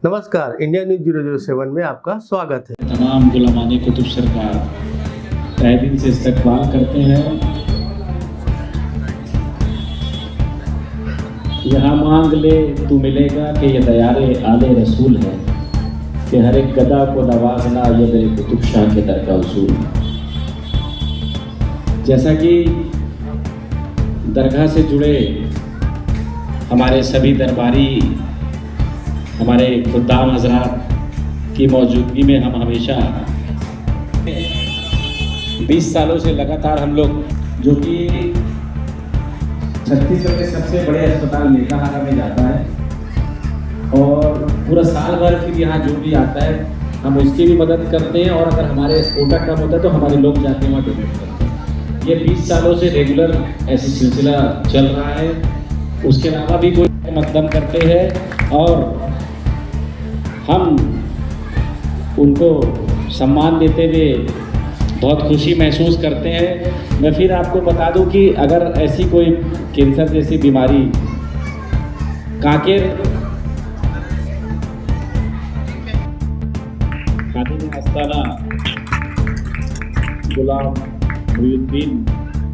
नमस्कार, India news 007 में आपका स्वागत है। तमाम गुलामाने कुतुब सरकार तहे दिल से इस्तकबाल करते हैं। यहाँ मांग ले तू मिलेगा कि ये दयारे आले रसूल है, कि हर एक गदा को नवाजना ये मेरे कुतुब शाह के दर का उसूल है। जैसा कि दरगाह से जुड़े हमारे सभी दरबारी, हमारे खुद्दाम हजरात की मौजूदगी में हम हमेशा 20 सालों से लगातार हम लोग, जो कि छत्तीसगढ़ के सबसे बड़े अस्पताल मेकाहारा में जाता है, और पूरा साल भर फिर यहाँ जो भी आता है हम उसकी भी मदद करते हैं, और अगर हमारे कोटा कम होता है तो हमारे लोग जाके वहाँ डोनेट करते हैं। ये 20 सालों से रेगुलर ऐसी सिलसिला चल रहा है। उसके अलावा भी कोई मकदम करते हैं और हम उनको सम्मान देते हुए बहुत खुशी महसूस करते हैं। मैं फिर आपको बता दूं कि अगर ऐसी कोई कैंसर जैसी बीमारी कांकेर खादिम आस्ताना गुलाम मुहिउद्दीन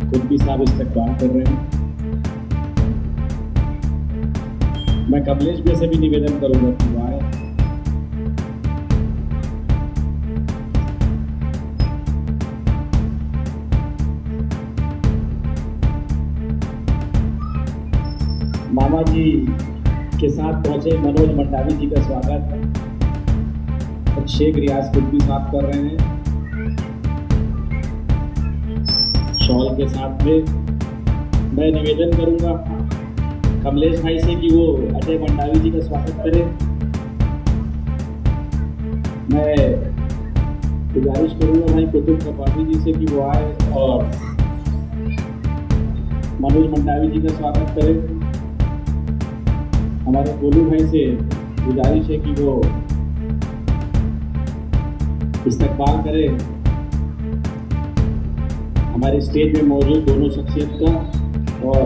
कुतुबी साहब इस्तकबाल कर रहे हैं, मैं कमलेश भाई से भी निवेदन करूंगा कि वो आए। मामा जी के साथ पहुंचे मनोज मंडावी जी का स्वागत शेख रियाज कुतुबी साहब कर रहे हैं शॉल के साथ में। मैं निवेदन करूंगा कमलेश भाई से कि वो अजय मंडावी जी का स्वागत करें। मैं गुजारिश करूंगा भाई कुतुब कपाटी जी से कि वो आए और मनोज मंडावी जी का स्वागत करें। हमारे गोलू भाई से गुजारिश है कि वो इस्तकबाल करें हमारे स्टेज में मौजूद दोनों शख्सियत का। और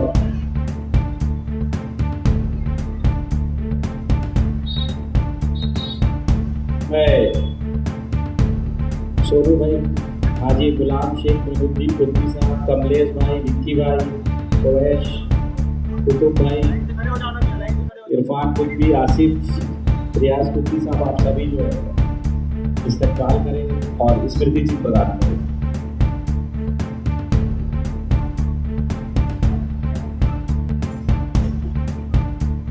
मैं सोनू भाई, हाजी गुलाम शेख मुहिउद्दीन कुतुबी साहब, कमलेश भाई, विक्की भाई, ओवैश कुतुब भाई, इरफान कुतुबी, आसिफ, रियाज कुतुबी साहब, आप सभी जो है इस्तकबाल करें और स्मृति चिन्ह प्रदान करें।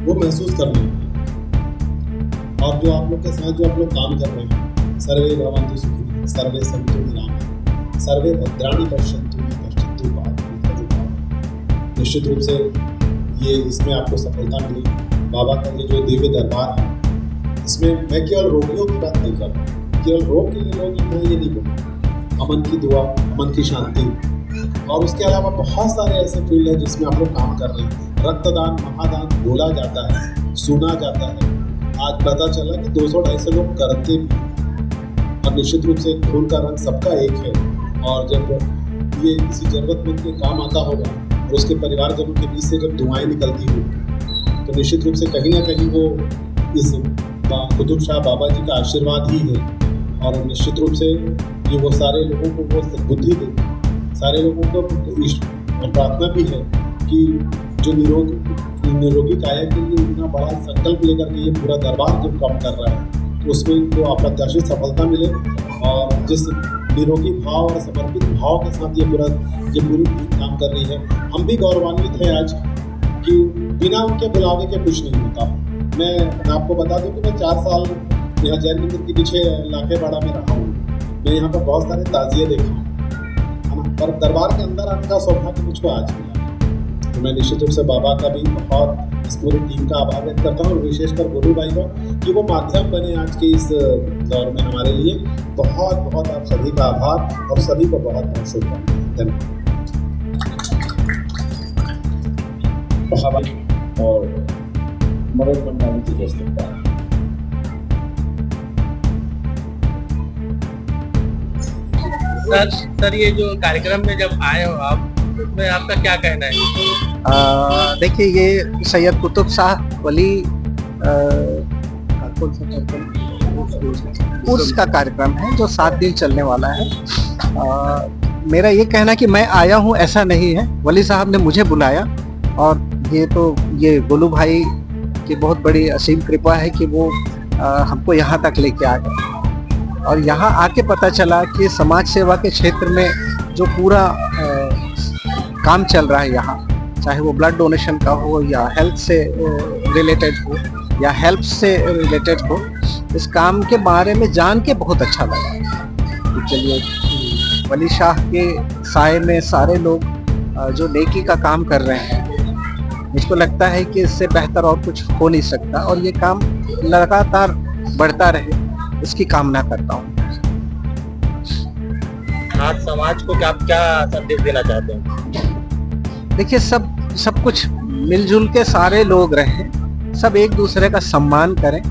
वो महसूस करना और जो आप लोग के साथ जो आप लोग काम कर रहे हैं, सर्वे भवन्तु सुखिनः, सर्वे सन्तु निरामयाः, सर्वे भद्राणि पश्यन्तु मा कश्चित् दुःखात् भवेत्। निश्चित रूप से ये इसमें आपको सफलता मिली। बाबा का ये जो दिव्य दरबार है, इसमें मैं केवल रोगियों की बात नहीं कर रहा, केवल रोग के लिए लोग हैं ये नहीं बोलूँ, अमन की दुआ, अमन की शांति, और उसके अलावा बहुत सारे ऐसे फील्ड हैं जिसमें आप लोग काम कर रहे हैं। रक्तदान, महादान बोला जाता है, सुना जाता है, आज पता चला कि 200-250 लोग करते भी हैं। और निश्चित रूप से खून का रंग सबका एक है, और जब ये किसी जरूरतमंद के काम आता होगा और उसके परिवारजनों के बीच से जब दुआएं निकलती होंगी, तो निश्चित रूप से कहीं ना कहीं वो इस कुतुब शाह बाबा जी का आशीर्वाद ही है। और निश्चित रूप से ये वो सारे लोगों को वो सद्बुद्धि दे, सारे लोगों को और प्रार्थना भी है कि जो निरोगी काया के लिए इतना बड़ा संकल्प लेकर के ये पूरा दरबार जो काम कर रहा है, तो उसमें इनको अप्रत्याशित सफलता मिले। और जिस निरोगी भाव और समर्पित भाव के साथ ये पूरी टीम काम कर रही है, हम भी गौरवान्वित हैं आज कि बिना उनके बुलावे के कुछ नहीं होता। मैं आपको बता दूं कि मैं 4 साल यहाँ जैन मंदिर के पीछे लाखेवाड़ा में रहा हूँ। मैं यहाँ पर बहुत सारे ताजिए देखा हूँ, है ना, पर दरबार के अंदर आने का सौभाग्य मुझको आज मिला है। तो मैं निश्चित रूप से बाबा का भी बहुत, इस पूरी टीम का आभार व्यक्त करता हूँ, और विशेषकर गोलू भाई का कि वो माध्यम बने आज के इस दौर में हमारे लिए। बहुत बहुत आप सभी का आभार और सभी को बहुत बहुत शुभकामनाएं। धन्यवाद। और मनोज मंडावी जी के इस्तकबाल। सर ये जो कार्यक्रम में जब आए हो आप, उसमें आपका क्या कहना है? देखिए, ये सैयद कुतुब शाह वली कौन सा कार्यक्रम? उर्स का कार्यक्रम है जो 7 दिन चलने वाला है। मेरा ये कहना कि मैं आया हूँ ऐसा नहीं है, वली साहब ने मुझे बुलाया और ये गोलू भाई की बहुत बड़ी असीम कृपा है कि वो हमको यहाँ तक लेके आ गए और यहाँ आके पता चला कि समाज सेवा के क्षेत्र में जो पूरा काम चल रहा है यहाँ, चाहे वो ब्लड डोनेशन का हो या हेल्थ से रिलेटेड हो या हेल्प से रिलेटेड हो, इस काम के बारे में जान के बहुत अच्छा लगा। तो चलिए, वली शाह के साए में सारे लोग जो नेकी का काम कर रहे हैं, मुझको लगता है कि इससे बेहतर और कुछ हो नहीं सकता और ये काम लगातार बढ़ता रहे, इसकी कामना करता हूँ। आज समाज को आप क्या संदेश देना चाहते हैं? देखिए, सब कुछ मिलजुल के सारे लोग रहें, सब एक दूसरे का सम्मान करें,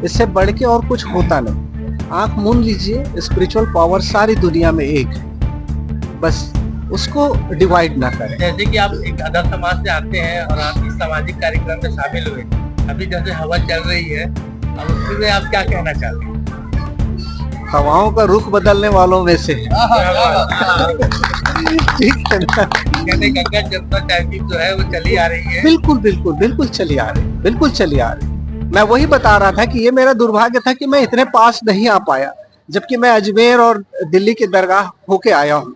इससे बढ़ के और कुछ होता नहीं। आंख मूंद लीजिए, स्पिरिचुअल पावर सारी दुनिया में एक है, बस उसको डिवाइड ना करें। जैसे कि आप एक अदर समाज से आते हैं और आप इस सामाजिक कार्यक्रम में शामिल हुए, अभी जैसे हवा चल रही है, अब उसमें आप क्या कहना चाहते हैं? हवाओं का रुख बदलने वालों में से ठीक है ना? गंगा जमुना तहजीब जो है वो चली आ रही है। बिल्कुल चली आ रही। मैं वही बता रहा था कि ये मेरा दुर्भाग्य था कि मैं इतने पास नहीं आ पाया, जबकि मैं अजमेर और दिल्ली की दरगाह होके आया हूँ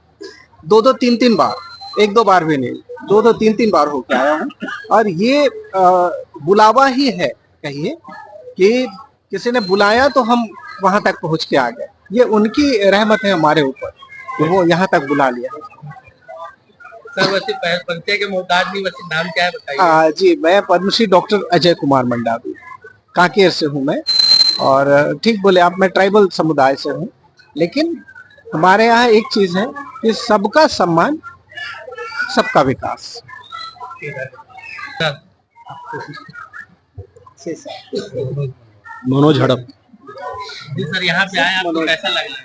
2-2, 3-3 बार, 1-2 बार भी नहीं, 2-2, 3-3 बार होके आया हूँ। और ये बुलावा ही है, कहिए कि किसी ने बुलाया तो हम वहां तक पहुंच के आ गए। ये उनकी रहमत है हमारे ऊपर कि वो यहाँ तक बुला लिया। सर, वैसे परिचय के मोहताज नहीं, वैसे नाम क्या है बताइए? जी, मैं पद्मश्री डॉक्टर अजय कुमार मंडावी, कांकेर से हूँ मैं। और ठीक बोले आप, मैं ट्राइबल समुदाय से हूँ, लेकिन हमारे यहाँ एक चीज है कि सबका सम्मान, सबका विकास। मनोज हड़प। जी सर, यहाँ पे आए आपको कैसा लग रहा है?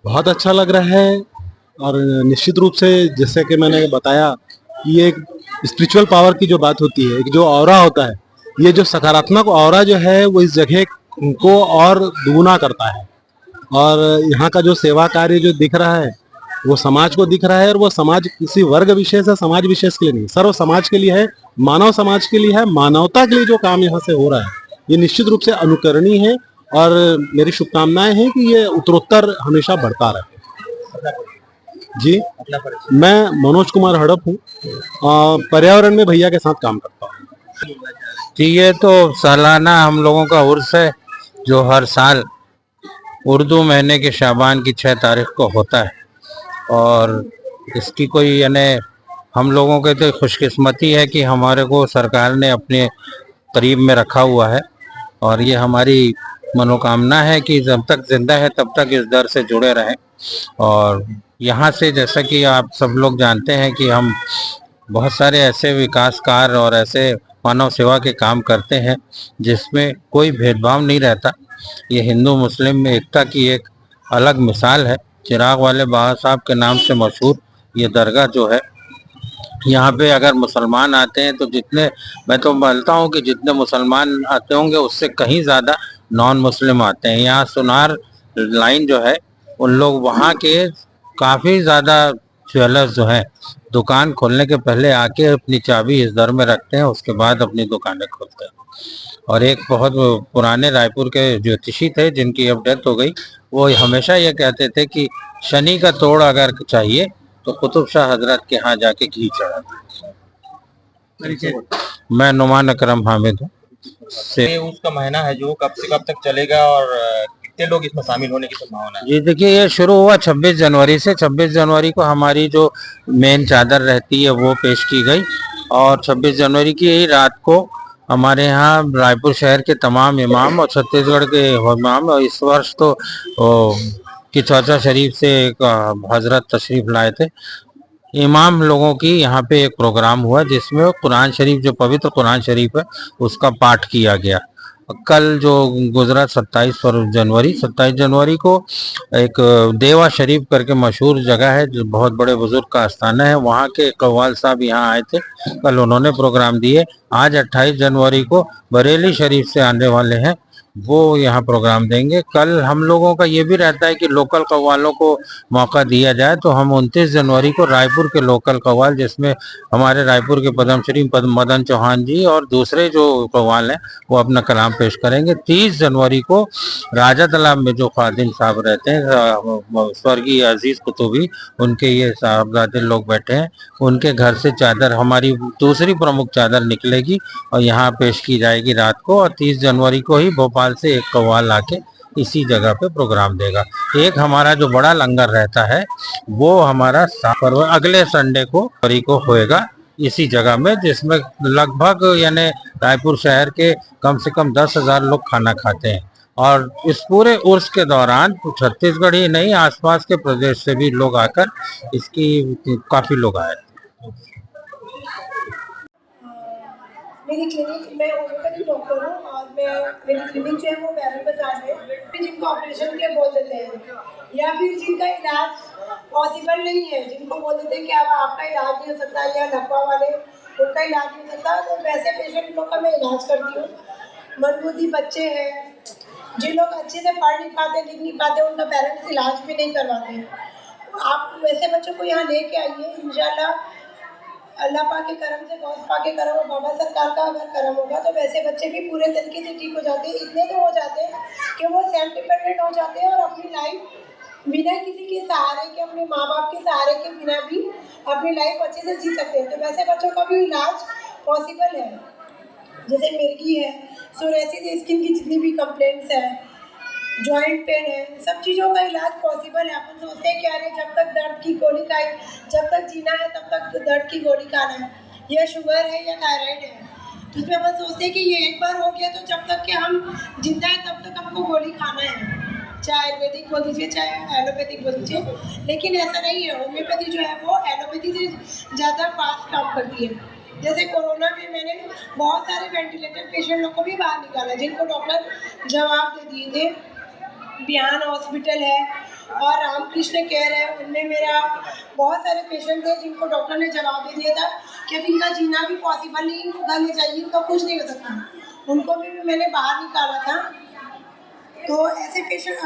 बहुत अच्छा लग रहा है और निश्चित रूप से जैसे कि मैंने बताया कि ये एक स्पिरिचुअल पावर की जो बात होती है, एक जो ऑरा होता है, ये जो सकारात्मक ऑरा जो है वो इस जगह को और दुगुना करता है। और यहाँ का जो सेवा कार्य जो दिख रहा है वो समाज को दिख रहा है, और वो समाज किसी वर्ग विशेष या समाज विशेष के लिए नहीं, सर्व समाज के लिए है, मानव समाज के लिए है, मानवता के लिए जो काम यहाँ से हो रहा है, ये निश्चित रूप से अनुकरणीय है। और मेरी शुभकामनाएं हैं कि ये उत्तरोत्तर हमेशा बढ़ता रहे। जी, मैं मनोज कुमार हड़प हूँ, पर्यावरण में भैया के साथ काम करता हूँ। जी, ये तो सालाना हम लोगों का उर्स है जो हर साल उर्दू महीने के शाबान की 6 तारीख को होता है। और इसकी कोई यानी हम लोगों के तो खुशकिस्मती है कि हमारे को सरकार ने अपने करीब में रखा हुआ है, और ये हमारी मनोकामना है कि जब तक जिंदा है तब तक इस दर से जुड़े रहें। और यहाँ से जैसा कि आप सब लोग जानते हैं कि हम बहुत सारे ऐसे विकास कार्य और ऐसे मानव सेवा के काम करते हैं जिसमें कोई भेदभाव नहीं रहता। ये हिंदू मुस्लिम में एकता की एक अलग मिसाल है। चिराग वाले बाबा साहब के नाम से मशहूर ये दरगाह जो है, यहाँ पे अगर मुसलमान आते हैं तो मैं तो बोलता हूँ कि जितने मुसलमान आते होंगे उससे कहीं ज़्यादा नॉन मुस्लिम आते हैं। यहाँ सुनार लाइन जो है, उन लोग वहाँ के काफ़ी ज़्यादा ज्वेलर्स जो हैं दुकान खोलने के पहले आके अपनी चाबी इस दर में रखते हैं, उसके बाद अपनी दुकानें खोलते हैं। और एक बहुत पुराने रायपुर के ज्योतिषी थे जिनकी अब डेथ हो गई, वो हमेशा ये कहते थे कि शनि का तोड़ अगर चाहिए तो कुतुब शाह हजरत के यहाँ जाके घी चढ़ा। मैं नुमान अकरम हामिद हूँ। उसका महीना है जो कब से कब तक चलेगा और कितने लोग इसमें शामिल होने की संभावना है? जी देखिए, ये शुरू हुआ 26 जनवरी से। 26 जनवरी को हमारी जो मेन चादर रहती है वो पेश की गई, और 26 जनवरी की ही रात को हमारे यहाँ रायपुर शहर के तमाम इमाम और छत्तीसगढ़ के इमाम, और इस वर्ष तो कि चौचा शरीफ से एक हजरत तशरीफ लाए थे, इमाम लोगों की यहाँ पे एक प्रोग्राम हुआ जिसमें कुरान शरीफ, जो पवित्र कुरान शरीफ है, उसका पाठ किया गया। कल जो गुजरा 27 जनवरी को एक देवा शरीफ करके मशहूर जगह है, जो बहुत बड़े बुजुर्ग का आस्थाना है, वहाँ के कव्वाल साहब यहाँ आए थे, कल उन्होंने प्रोग्राम दिए। आज 28 जनवरी को बरेली शरीफ से आने वाले हैं, वो यहाँ प्रोग्राम देंगे। कल हम लोगों का ये भी रहता है कि लोकल कव्वालों को मौका दिया जाए, तो हम 29 जनवरी को रायपुर के लोकल कव्वाल, जिसमें हमारे रायपुर के पद्मश्री मदन चौहान जी और दूसरे जो कव्वाल हैं वो अपना कलाम पेश करेंगे। 30 जनवरी को राजा तालाब में जो खादिम साहब रहते हैं, स्वर्गीय अजीज कुतुबी, उनके ये साहबजादे लोग बैठे हैं, उनके घर से चादर, हमारी दूसरी प्रमुख चादर निकलेगी और यहाँ पेश की जाएगी रात को। और 30 जनवरी को ही भोपाल से एक कव्वाल आके इसी जगह पे प्रोग्राम देगा। एक हमारा जो बड़ा लंगर रहता है वो हमारा अगले संडे को होएगा इसी जगह में, जिसमें लगभग यानी रायपुर शहर के कम से कम 10,000 लोग खाना खाते हैं। और इस पूरे उर्स के दौरान छत्तीसगढ़ ही नहीं, आसपास के प्रदेश से भी लोग आकर इसकी काफी लोग आए। मेरी क्लिनिक, मैं होम्योपैथिक डॉक्टर हूँ और मेरी क्लिनिक जो है वो बैरल बाजार में, जिनको ऑपरेशन के लिए बोल देते हैं या फिर जिनका इलाज पॉसिबल नहीं है, जिनको बोल देते हैं कि अब आपका इलाज नहीं हो सकता, या लकवा वाले उनका इलाज नहीं हो सकता, तो वैसे पेशेंट लोग का मैं इलाज करती हूँ। मंदबुद्धि बच्चे हैं, जिन लोग अच्छे से पढ़ नहीं पाते, लिख नहीं पाते, उनका पेरेंट्स इलाज भी नहीं करवाते हैं, आप वैसे बच्चों को यहाँ लेके आइए। इंशाल्लाह अल्लाह पाक के करम से, गौस पाक के करम और बाबा सरकार का अगर करम होगा तो वैसे बच्चे भी पूरे तरीके से ठीक हो जाते हैं। इतने तो हो जाते हैं कि वो सेल्फ डिपेंडेंट हो जाते हैं और अपनी लाइफ बिना किसी के सहारे के, अपने माँ बाप के सहारे के बिना भी अपनी लाइफ अच्छे से जी सकते हैं। तो वैसे बच्चों का भी इलाज पॉसिबल है। जैसे मिर्गी है, सोरेसिस स्किन की जितनी भी कंप्लेंट्स है, जॉइंट पेन है, सब चीज़ों का इलाज पॉसिबल है। अपन सोचते हैं कि अरे जब तक दर्द की गोली खाई, जब तक जीना है तब तक दर्द की गोली खाना है, या शुगर है या थायराइड है, तो उसमें अपन सोचते हैं कि ये एक बार हो गया तो जब तक कि हम जिंदा है तब तक हमको गोली खाना है, चाहे आयुर्वेदिक बोल दीजिए चाहे एलोपैथिक बोल दीजिए। लेकिन ऐसा नहीं है, होम्योपैथी जो है वो एलोपैथी से ज़्यादा फास्ट काम करती है। जैसे कोरोना में मैंने बहुत सारे वेंटिलेटर पेशेंट लोग को भी बाहर निकाला, जिनको डॉक्टर जवाब दे दिए थे। बिहान हॉस्पिटल है और रामकृष्ण केयर है, उनमें मेरा बहुत सारे पेशेंट थे जिनको डॉक्टर ने जवाब दे दिया था कि अब इनका जीना भी पॉसिबल नहीं, इनको घर ले जाइए, इनका कुछ नहीं हो सकता, उनको भी मैंने बाहर निकाला था। तो ऐसे पेशेंट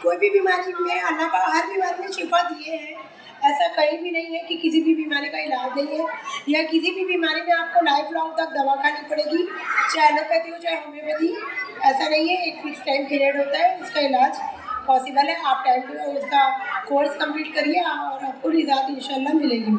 कोई भी बीमारी में अल्लाह पाक हर बीमारी में शिफा दिए हैं, ऐसा कहीं भी नहीं है कि किसी भी बीमारी का इलाज नहीं है, या किसी भी बीमारी में आपको लाइफ लॉन्ग तक दवा खानी पड़ेगी, चाहे एलोपैथी हो चाहे होम्योपैथी, ऐसा नहीं है। एक फिक्स टाइम पीरियड होता है, इसका इलाज पॉसिबल है। आप टाइम पे उसका कोर्स कंप्लीट करिए और आपको रिजल्ट इंशाल्लाह मिलेगी।